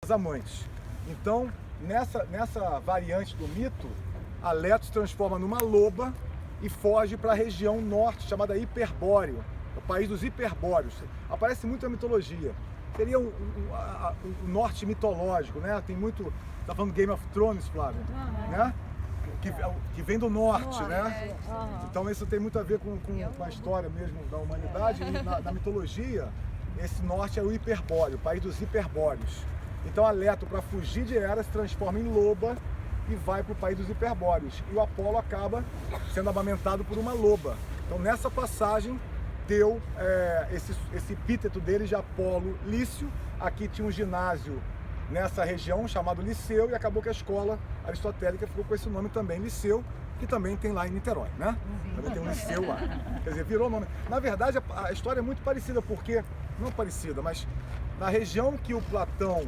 as amantes. Então, nessa variante do mito, a Leto se transforma numa loba e foge para a região norte, chamada Hiperbóreo, o país dos Hiperbóreos. Aparece muito na mitologia. Seria o norte mitológico, né? Tem muito... Tá falando Game of Thrones, Flávio, né? Que vem do norte, né? Então isso tem muito a ver com a história mesmo da humanidade. E na mitologia, esse norte é o Hiperbóreo, o país dos Hiperbóreos. Então a Leto, para fugir de Hera, se transforma em loba e vai para o país dos Hiperbóreos. E o Apolo acaba sendo amamentado por uma loba. Então nessa passagem deu esse epíteto dele de Apolo Lício. Aqui tinha um ginásio nessa região chamado Liceu, e acabou que a escola aristotélica ficou com esse nome também, Liceu, que também tem lá em Niterói, né? Também tem um liceu lá. Quer dizer, virou nome. Na verdade, a história é muito parecida, porque, não parecida, mas na região que o Platão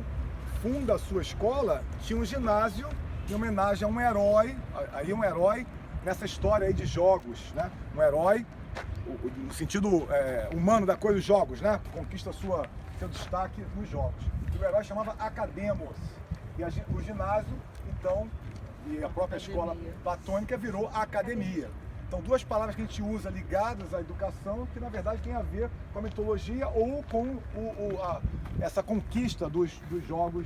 funda a sua escola, tinha um ginásio em homenagem a um herói, nessa história aí de jogos, né? Um herói, no sentido humano da coisa, os jogos, né? Conquista seu destaque nos jogos. O herói chamava Academos. E o ginásio, então, e a própria escola platônica virou academia. Então, duas palavras que a gente usa ligadas à educação, que na verdade tem a ver com a mitologia ou com essa conquista dos jogos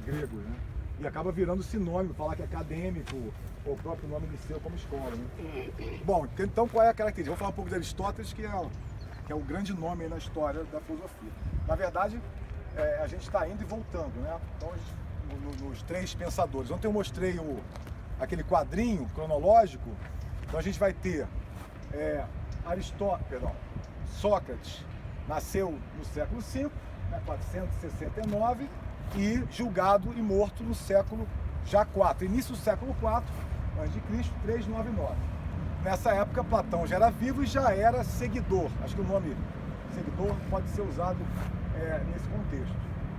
gregos, né? E acaba virando sinônimo, falar que é acadêmico, ou o próprio nome liceu como escola, né? Bom, então qual é a característica? Vou falar um pouco de Aristóteles, que é o grande nome aí na história da filosofia. Na verdade, a gente está indo e voltando, né? Então, nos três pensadores. Ontem eu mostrei aquele quadrinho cronológico. Então a gente vai ter Sócrates nasceu no século V, né, 469, e julgado e morto no século já IV, início do século IV, a.C., 399. Nessa época, Platão já era vivo e já era seguidor. Acho que o nome seguidor pode ser usado nesse contexto.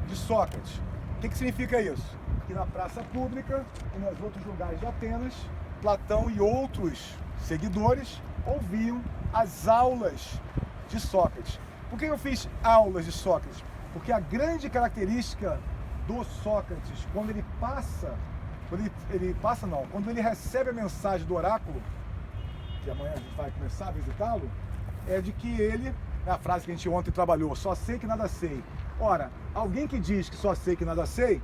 De Sócrates. O que significa isso? Que na praça pública e nos outros lugares de Atenas, Platão e outros seguidores ouviam as aulas de Sócrates. Por que eu fiz aulas de Sócrates? Porque a grande característica do Sócrates, quando ele recebe a mensagem do oráculo, que amanhã a gente vai começar a visitá-lo, é de que ele, a frase que a gente ontem trabalhou, só sei que nada sei. Ora, alguém que diz que só sei que nada sei,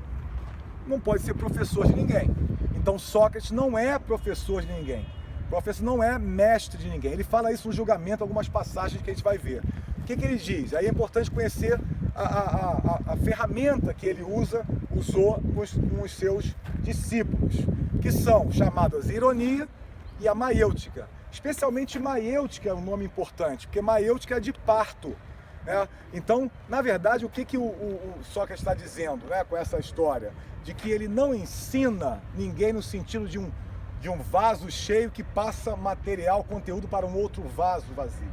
não pode ser professor de ninguém. Então Sócrates não é professor de ninguém. Professor não é mestre de ninguém. Ele fala isso no julgamento, algumas passagens que a gente vai ver. O que ele diz? Aí é importante conhecer a ferramenta que ele usou com os seus discípulos, que são chamadas ironia e a maiêutica. Especialmente maiêutica é um nome importante, porque maiêutica é de parto, né? Então, na verdade, o que o Sócrates está dizendo, né, com essa história? De que ele não ensina ninguém no sentido de um vaso cheio que passa material, conteúdo para um outro vaso vazio,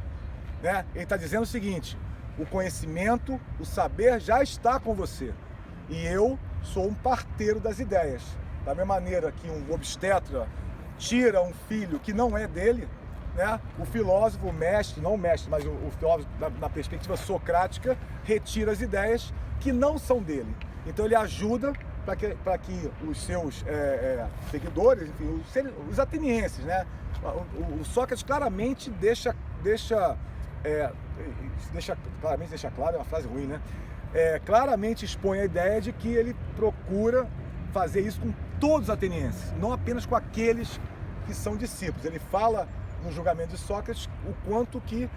né? Ele está dizendo o seguinte: o conhecimento, o saber já está com você, e eu sou um parteiro das ideias. Da mesma maneira que um obstetra tira um filho que não é dele, né? O filósofo, o mestre, não o mestre, mas o filósofo, na perspectiva socrática, retira as ideias que não são dele. Então ele ajuda para que os seus seguidores, enfim, os atenienses, né? O Sócrates claramente deixa claro, é uma frase ruim, né? Claramente expõe a ideia de que ele procura fazer isso com todos os atenienses, não apenas com aqueles que são discípulos. Ele fala no julgamento de Sócrates o quanto que,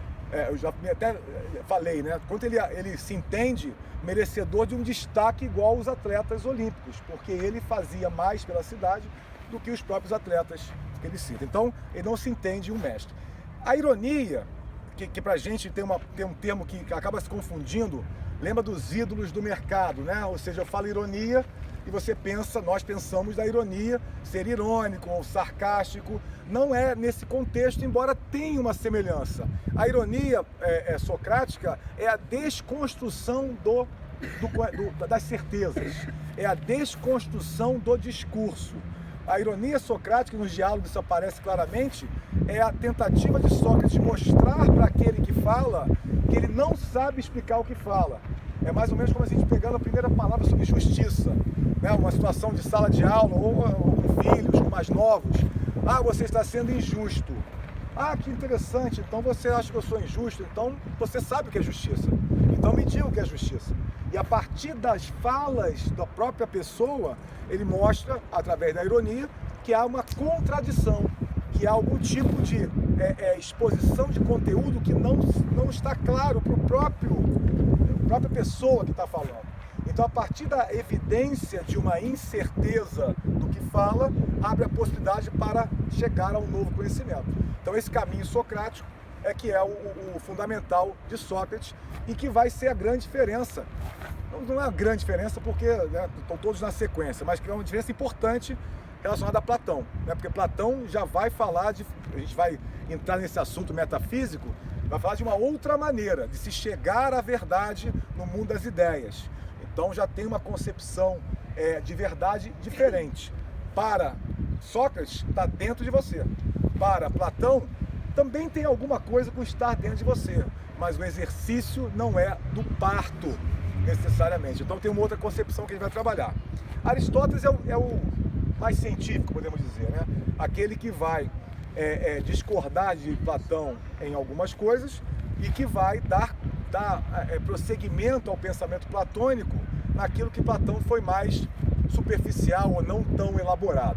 eu já até falei, né? Quanto ele se entende merecedor de um destaque igual aos atletas olímpicos, porque ele fazia mais pela cidade do que os próprios atletas que ele cita. Então, ele não se entende um mestre. A ironia, que pra gente tem um termo que acaba se confundindo, lembra dos ídolos do mercado, né? Ou seja, eu falo ironia e nós pensamos da ironia, ser irônico ou sarcástico. Não é nesse contexto, embora tenha uma semelhança. A ironia socrática é a desconstrução das certezas, é a desconstrução do discurso. A ironia socrática, nos diálogos isso aparece claramente, é a tentativa de Sócrates mostrar para aquele que fala que ele não sabe explicar o que fala. É mais ou menos como a gente pegando a primeira palavra sobre justiça. né, uma situação de sala de aula, ou com filhos, com mais novos. Ah, você está sendo injusto. Ah, que interessante, então você acha que eu sou injusto, então você sabe o que é justiça. Então me diga o que é justiça. E a partir das falas da própria pessoa, ele mostra, através da ironia, que há uma contradição, que há algum tipo de exposição de conteúdo que não está claro para a própria pessoa que está falando. Então, a partir da evidência de uma incerteza do que fala, abre a possibilidade para chegar a um novo conhecimento. Então, esse caminho socrático é que é o fundamental de Sócrates e que vai ser a grande diferença. Não é uma grande diferença porque, né, estão todos na sequência, mas que é uma diferença importante relacionada a Platão, né? Porque Platão já vai falar a gente vai entrar nesse assunto metafísico, vai falar de uma outra maneira de se chegar à verdade no mundo das ideias. Então já tem uma concepção de verdade diferente. Para Sócrates, está dentro de você. Para Platão, também tem alguma coisa com estar dentro de você, mas o exercício não é do parto, necessariamente. Então tem uma outra concepção que a gente vai trabalhar. Aristóteles é o mais científico, podemos dizer, né? Aquele que vai discordar de Platão em algumas coisas e que vai dar prosseguimento ao pensamento platônico naquilo que Platão foi mais superficial ou não tão elaborado.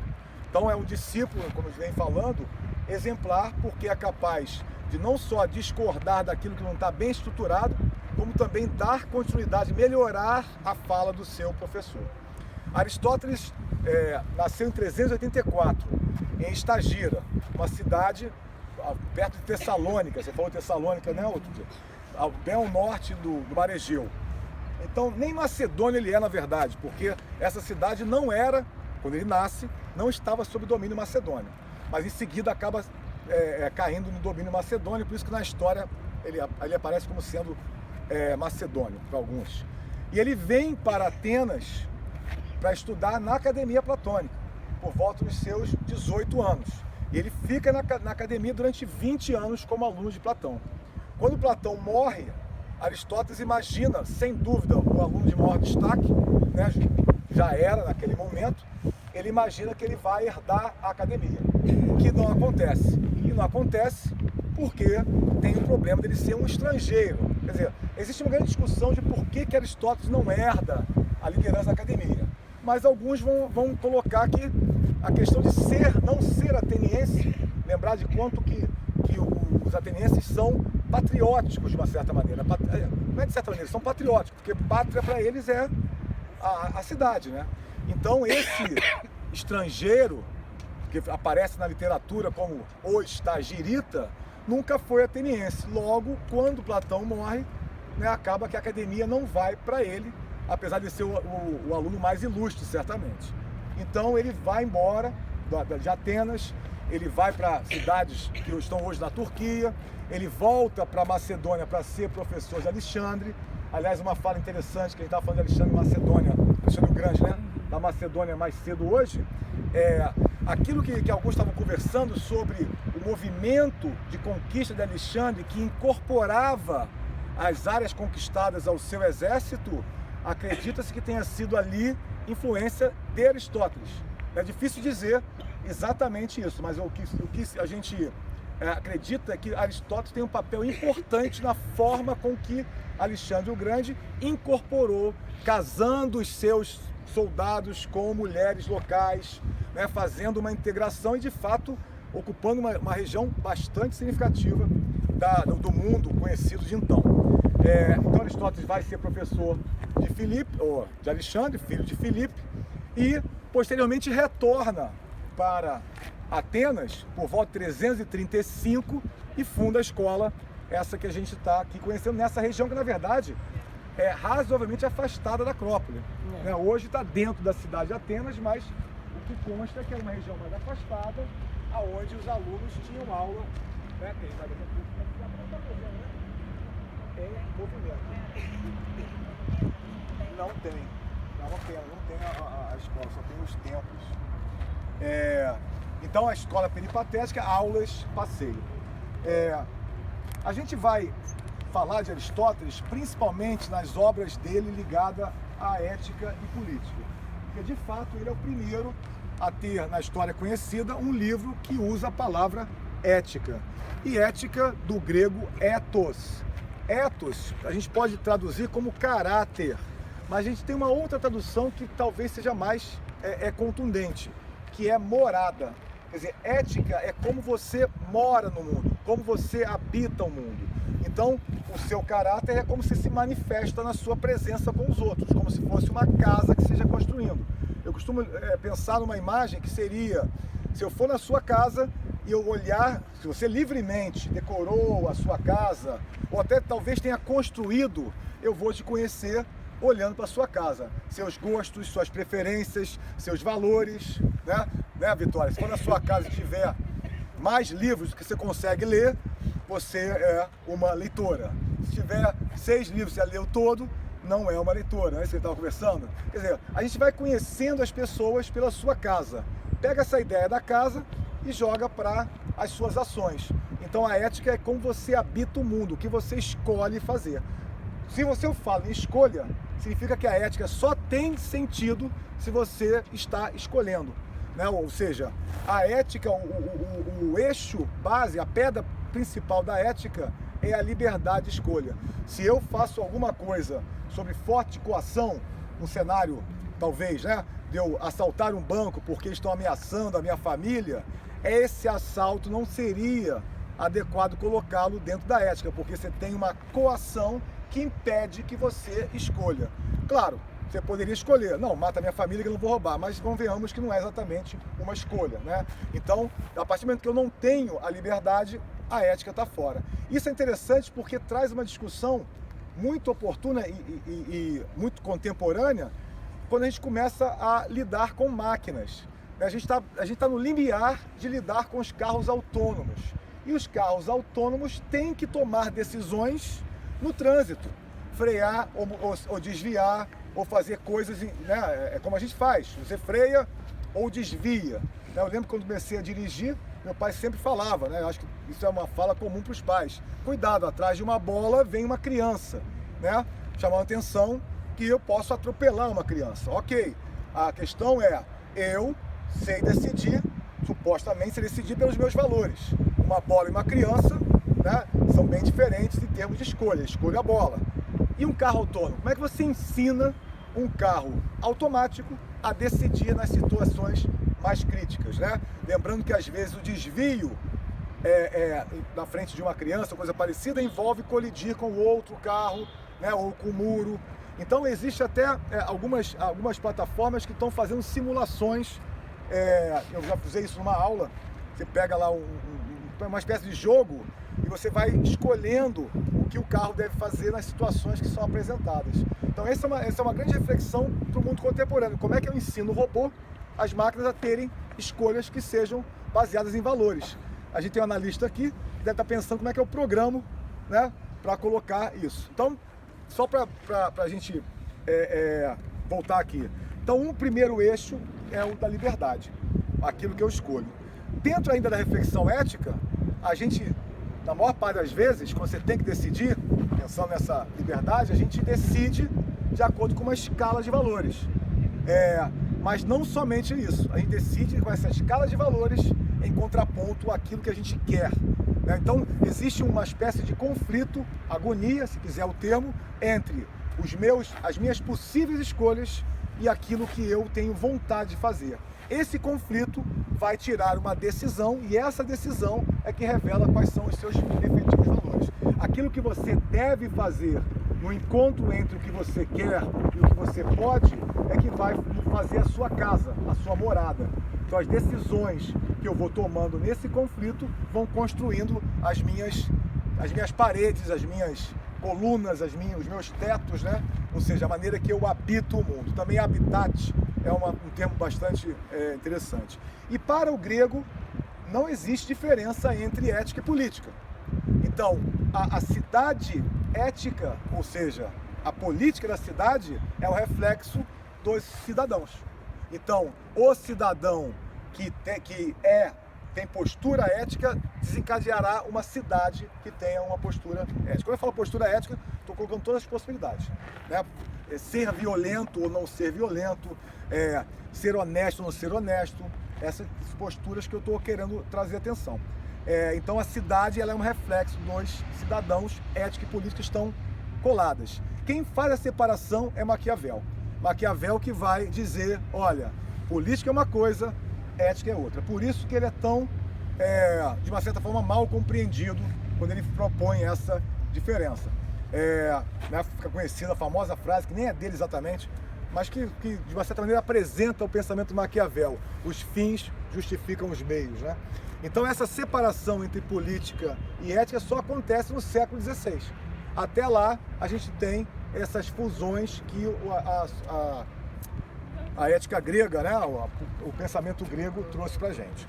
Então é um discípulo, como eu venho falando, exemplar, porque é capaz de não só discordar daquilo que não está bem estruturado, como também dar continuidade, melhorar a fala do seu professor. Aristóteles nasceu em 384, em Estagira, uma cidade perto de Tessalônica. Você falou Tessalônica, né, outro dia? Bem ao norte do Mar Egeu. Então, nem Macedônia ele é, na verdade, porque essa cidade não era, quando ele nasce, não estava sob domínio macedônio. Mas em seguida acaba caindo no domínio macedônio, por isso que na história ele aparece como sendo macedônio, para alguns. E ele vem para Atenas para estudar na academia platônica, por volta dos seus 18 anos. E ele fica na academia durante 20 anos como aluno de Platão. Quando Platão morre, Aristóteles imagina, sem dúvida, o aluno de maior destaque, né, já era naquele momento, ele imagina que ele vai herdar a academia, o que não acontece. E não acontece porque tem o problema dele ser um estrangeiro. Quer dizer, existe uma grande discussão de por que Aristóteles não herda a liderança da academia. Mas alguns vão colocar que a questão de não ser ateniense, lembrar de quanto que os atenienses são patrióticos de uma certa maneira. Não é de certa maneira, são patrióticos, porque pátria para eles é a cidade, né? Então esse estrangeiro, que aparece na literatura como o estagirita, nunca foi ateniense. Logo, quando Platão morre, né, acaba que a academia não vai para ele, apesar de ser o aluno mais ilustre, certamente. Então ele vai embora de Atenas, ele vai para cidades que estão hoje na Turquia, ele volta para Macedônia para ser professor de Alexandre. Aliás, uma fala interessante, que a gente estava falando de Alexandre Macedônia, Alexandre o Grande, né? Da Macedônia mais cedo hoje, aquilo que alguns estavam conversando sobre o movimento de conquista de Alexandre, que incorporava as áreas conquistadas ao seu exército, acredita-se que tenha sido ali influência de Aristóteles. É difícil dizer exatamente isso, mas o que a gente acredita é que Aristóteles tem um papel importante na forma com que Alexandre o Grande incorporou, casando os seus soldados com mulheres locais, né, fazendo uma integração e, de fato, ocupando uma região bastante significativa do mundo conhecido de então. Então Aristóteles vai ser professor de Alexandre, filho de Filipe, e posteriormente retorna para Atenas por volta de 335 e funda a escola, essa que a gente está aqui conhecendo, nessa região que na verdade é razoavelmente afastada da Acrópole. Né? Hoje está dentro da cidade de Atenas, mas o que consta é que era uma região mais afastada, aonde os alunos tinham aula, né? Tem movimento. Não tem. Não tem a escola, só tem os templos. Então a escola peripatética, aulas, passeio. A gente vai falar de Aristóteles principalmente nas obras dele ligadas à ética e política. porque de fato ele é o primeiro a ter na história conhecida um livro que usa a palavra ética. E ética do grego ethos. Ethos a gente pode traduzir como caráter, mas a gente tem uma outra tradução que talvez seja mais contundente, que é morada. Quer dizer, ética é como você mora no mundo, como você habita o mundo. Então, o seu caráter é como se manifesta na sua presença com os outros, como se fosse uma casa que seja construindo. Eu costumo pensar numa imagem que seria, se eu for na sua casa e eu olhar, se você livremente decorou a sua casa, ou até talvez tenha construído, eu vou te conhecer olhando para a sua casa, seus gostos, suas preferências, seus valores, né, Vitória? Se for na sua casa e tiver mais livros do que você consegue ler, você é uma leitora. Se tiver 6 livros e você leu todo, não é uma leitora, né? Você estava conversando. Quer dizer, a gente vai conhecendo as pessoas pela sua casa. Pega essa ideia da casa e joga para as suas ações. Então a ética é como você habita o mundo, o que você escolhe fazer. Se você fala em escolha, significa que a ética só tem sentido se você está escolhendo, né? Ou seja, a ética, o eixo base, a pedra principal da ética é a liberdade de escolha. Se eu faço alguma coisa sobre forte coação, um cenário, talvez, né, de eu assaltar um banco porque estão ameaçando a minha família, esse assalto não seria adequado colocá-lo dentro da ética, porque você tem uma coação que impede que você escolha. Claro, você poderia escolher, não, mata minha família que eu não vou roubar, mas convenhamos que não é exatamente uma escolha, né? Então, a partir do momento que eu não tenho a liberdade, a ética está fora. Isso é interessante porque traz uma discussão muito oportuna e muito contemporânea quando a gente começa a lidar com máquinas. A gente tá no limiar de lidar com os carros autônomos. E os carros autônomos têm que tomar decisões no trânsito, frear ou desviar, ou fazer coisas, né? É como a gente faz, você freia ou desvia. Eu lembro quando comecei a dirigir, meu pai sempre falava, né? Eu acho que isso é uma fala comum para os pais. Cuidado, atrás de uma bola vem uma criança, né? Chamando a atenção que eu posso atropelar uma criança. Ok, a questão é, eu sei decidir, supostamente sei decidir pelos meus valores. Uma bola e uma criança, né, são bem diferentes em termos de escolha, escolha a bola. E um carro autônomo? Como é que você ensina um carro automático a decidir nas situações mais críticas, né? Lembrando que às vezes o desvio na frente de uma criança, coisa parecida, envolve colidir com outro carro, né, ou com o muro. Então existe até algumas plataformas que estão fazendo simulações. Eu já usei isso numa aula. Você pega lá uma espécie de jogo e você vai escolhendo o que o carro deve fazer nas situações que são apresentadas. Então essa é uma grande reflexão para o mundo contemporâneo. Como é que eu ensino o robô, as máquinas, a terem escolhas que sejam baseadas em valores? A gente tem um analista aqui que deve estar pensando como é que eu programo, né, para colocar isso. Então, só para a gente voltar aqui. Então, um primeiro eixo é o da liberdade, aquilo que eu escolho. Dentro ainda da reflexão ética, a gente, na maior parte das vezes, quando você tem que decidir, pensando nessa liberdade, a gente decide de acordo com uma escala de valores. Mas não somente isso, a gente decide com essa escala de valores em contraponto àquilo que a gente quer. Então, existe uma espécie de conflito, agonia, se quiser o termo, entre as minhas possíveis escolhas e aquilo que eu tenho vontade de fazer. Esse conflito vai tirar uma decisão e essa decisão é que revela quais são os seus efetivos valores. Aquilo que você deve fazer no encontro entre o que você quer e o que você pode é que vai fazer a sua casa, a sua morada. Então as decisões que eu vou tomando nesse conflito vão construindo as minhas paredes, as minhas colunas, os meus tetos, né? Ou seja, a maneira que eu habito o mundo. Também habitat é um termo bastante interessante. E para o grego não existe diferença entre ética e política. Então, a cidade ética, ou seja, a política da cidade é o reflexo dos cidadãos. Então, o cidadão que tem postura ética desencadeará uma cidade que tenha uma postura ética. Quando eu falo postura ética, estou colocando todas as possibilidades, né? ser violento ou não ser violento, ser honesto ou não ser honesto, essas posturas que eu estou querendo trazer atenção. Então a cidade ela é um reflexo dos cidadãos, ética e política estão coladas. Quem faz a separação é Maquiavel. Maquiavel que vai dizer, olha, política é uma coisa, ética é outra. Por isso que ele é tão, de uma certa forma, mal compreendido quando ele propõe essa diferença. Fica conhecida a famosa frase, que nem é dele exatamente, mas que de uma certa maneira apresenta o pensamento de Maquiavel. Os fins justificam os meios, né? Então essa separação entre política e ética só acontece no século XVI. Até lá a gente tem essas fusões que a ética grega, né, o pensamento grego trouxe pra gente.